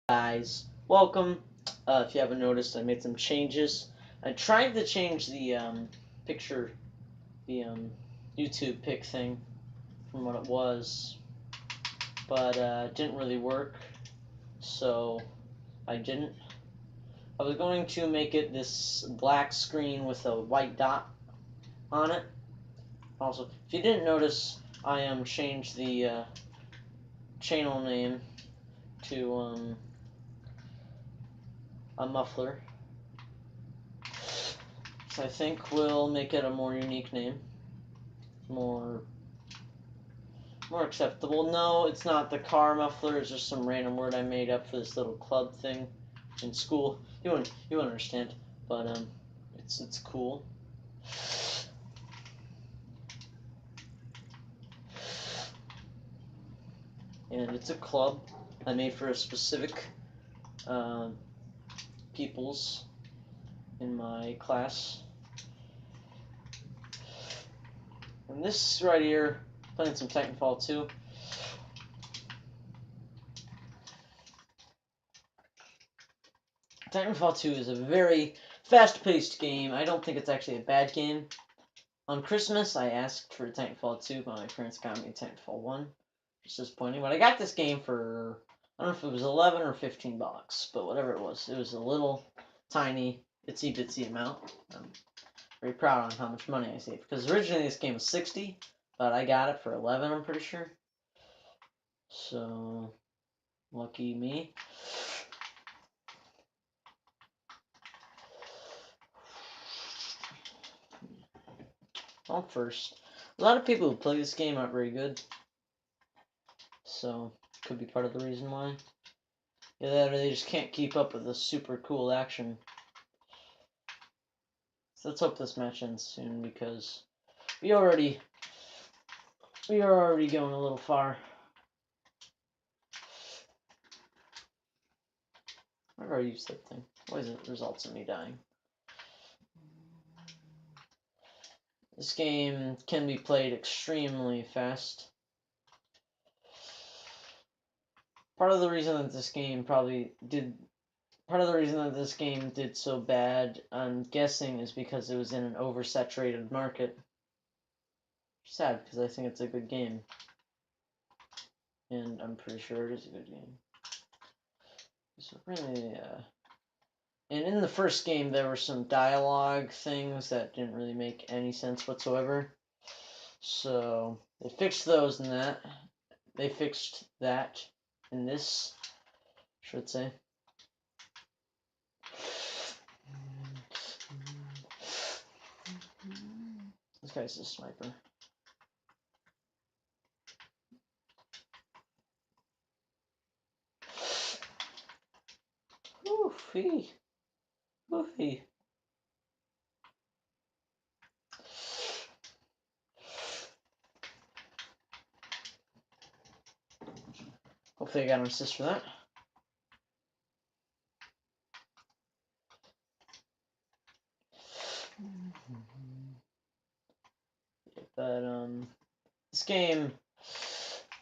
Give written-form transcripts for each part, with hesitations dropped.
Guys, welcome. If you haven't noticed, I made some changes. I tried to change the picture, the YouTube pic thing from what it was, but it didn't really work, so I didn't. I was going to make it this black screen with a white dot on it. Also, if you didn't notice, I changed the channel name to a Muffler. So I think we'll make it a more unique name. More acceptable. No, it's not the car muffler. It's just some random word I made up for this little club thing in school. You wouldn't understand, but it's cool. And it's a club I made for a specific peoples in my class. And this right here, playing some TitanFall 2. TitanFall 2 is a very fast-paced game. I don't think it's actually a bad game. On Christmas, I asked for Titanfall 2, but my parents got me Titanfall 1. It's disappointing. But I got this game for, I don't know if it was 11 or 15 bucks, but whatever it was a little tiny, itsy bitsy amount. I'm very proud on how much money I saved. Because originally this game was 60, but I got it for 11, I'm pretty sure. So, lucky me. Well, first, a lot of people who play this game aren't very good. So, could be part of the reason why. Yeah, they just can't keep up with the super cool action. So let's hope this match ends soon because we are already going a little far. I've already used that thing. Why is it results in me dying? This game can be played extremely fast. Part of the reason that this game did so bad, I'm guessing, is because it was in an oversaturated market. Sad, because I think it's a good game. And I'm pretty sure it is a good game. So really, and in the first game, there were some dialogue things that didn't really make any sense whatsoever. So they fixed those in that. They fixed that in this, I should say. This guy's a sniper. Oofy. Oofy. Hopefully I got an assist for that. But this game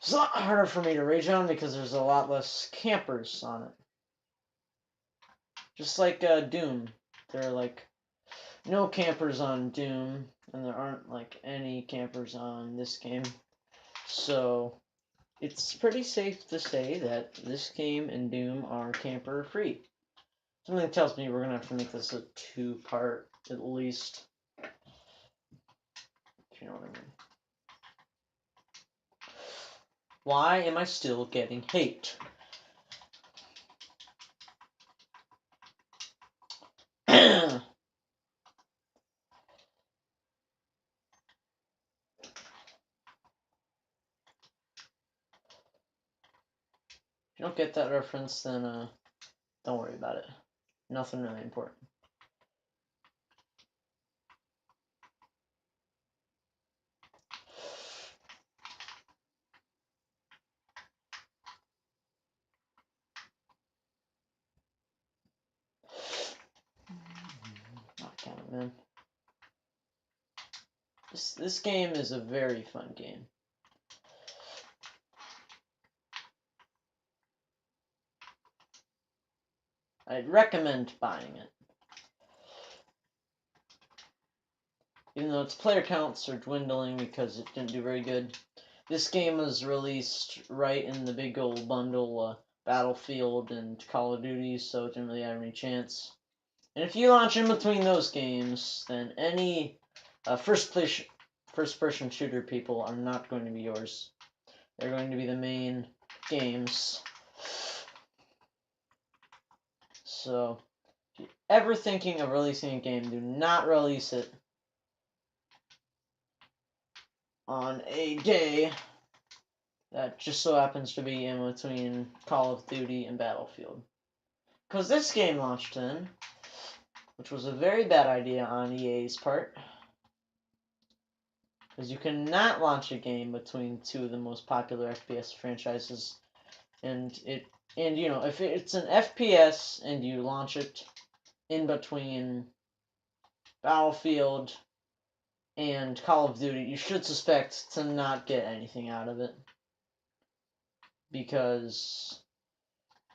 is a lot harder for me to rage on because there's a lot less campers on it. Just like Doom. There are like no campers on Doom, and there aren't like any campers on this game. So it's pretty safe to say that this game and Doom are camper free. Something tells me we're gonna have to make this a 2-part at least. If you know what I mean. Why am I still getting hate? You don't get that reference, then don't worry about it. Nothing really important. Not count, man. This game is a very fun game. I'd recommend buying it. Even though its player counts are dwindling because it didn't do very good. This game was released right in the big old bundle, Battlefield and Call of Duty, so it didn't really have any chance. And if you launch in between those games, then any first-person shooter people are not going to be yours. They're going to be the main games. So, if you're ever thinking of releasing a game, do not release it on a day that just so happens to be in between Call of Duty and Battlefield. Because this game launched in, which was a very bad idea on EA's part. Because you cannot launch a game between two of the most popular FPS franchises. And you know, if it's an FPS and you launch it in between Battlefield and Call of Duty, you should suspect to not get anything out of it. Because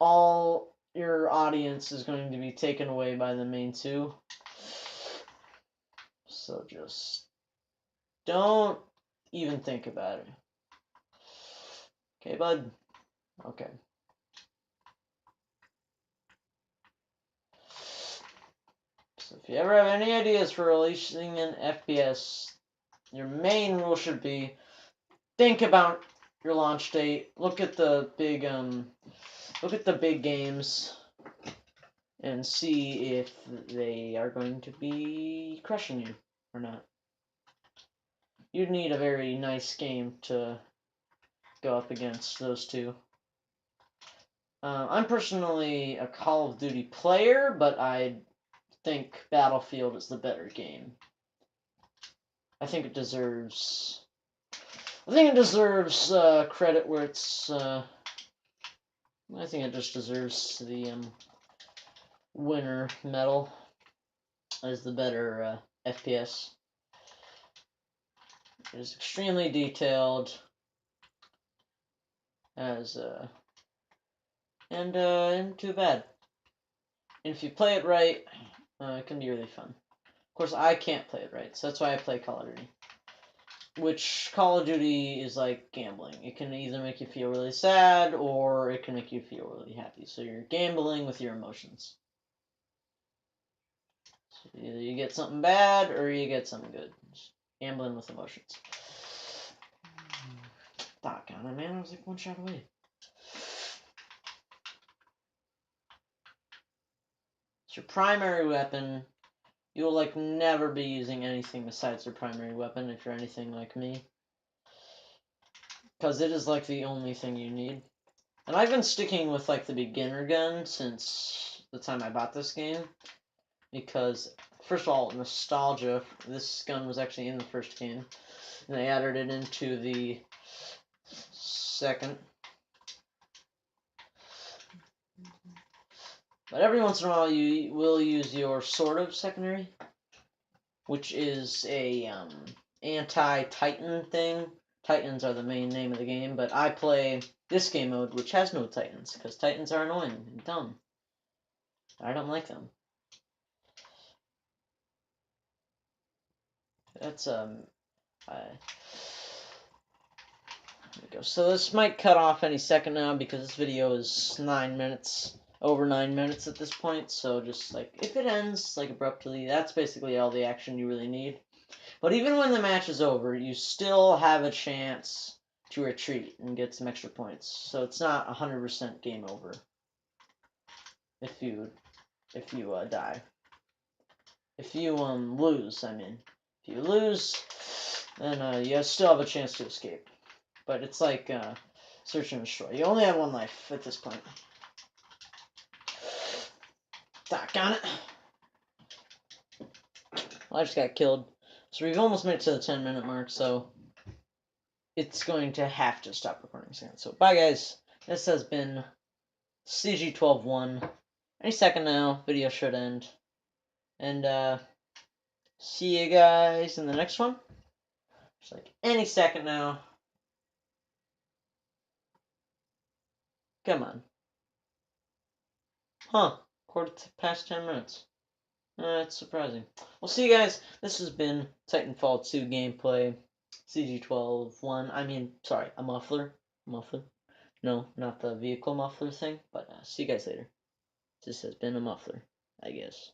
all your audience is going to be taken away by the main two. So just don't even think about it. Okay, bud? Okay. So if you ever have any ideas for releasing an FPS, your main rule should be think about your launch date. Look at the big games and see if they are going to be crushing you or not. You'd need a very nice game to go up against those two. I'm personally a Call of Duty player, but I think Battlefield is the better game. I think it deserves credit where it's. I think it just deserves the winner medal as the better FPS. It is extremely detailed, and too bad. And if you play it right, it can be really fun. Of course, I can't play it right, so that's why I play Call of Duty. Which Call of Duty is like gambling. It can either make you feel really sad, or it can make you feel really happy. So you're gambling with your emotions. So either you get something bad, or you get something good. Just gambling with emotions. Doggone it, man. I was like one shot away. It's your primary weapon. You'll like never be using anything besides your primary weapon if you're anything like me. Because it is like the only thing you need. And I've been sticking with like the beginner gun since the time I bought this game. Because, first of all, nostalgia. This gun was actually in the first game. And they added it into the second. But every once in a while you will use your sort of secondary, which is a anti-Titan thing. Titans are the main name of the game, but I play this game mode, which has no Titans, because Titans are annoying and dumb. I don't like them. That's there we go. So this might cut off any second now because this video is 9 minutes, over 9 minutes at this point. So just like if it ends like abruptly, that's basically all the action you really need. But even when the match is over, you still have a chance to retreat and get some extra points. So it's not 100% game over if you die. If you lose, I mean. If you lose, then you still have a chance to escape. But it's like search and destroy. You only have one life at this point. Doggone it. Well, I just got killed. So we've almost made it to the 10-minute mark, so it's going to have to stop recording soon. So bye, guys. This has been CG12-1. Any second now, video should end. And see you guys in the next one. Just like any second now. Come on. Huh. past 10 minutes. That's surprising. Well, see you guys. This has been Titanfall 2 gameplay. CG12-1. I mean, sorry, a muffler. Muffler. No, not the vehicle muffler thing. But see you guys later. This has been a muffler, I guess.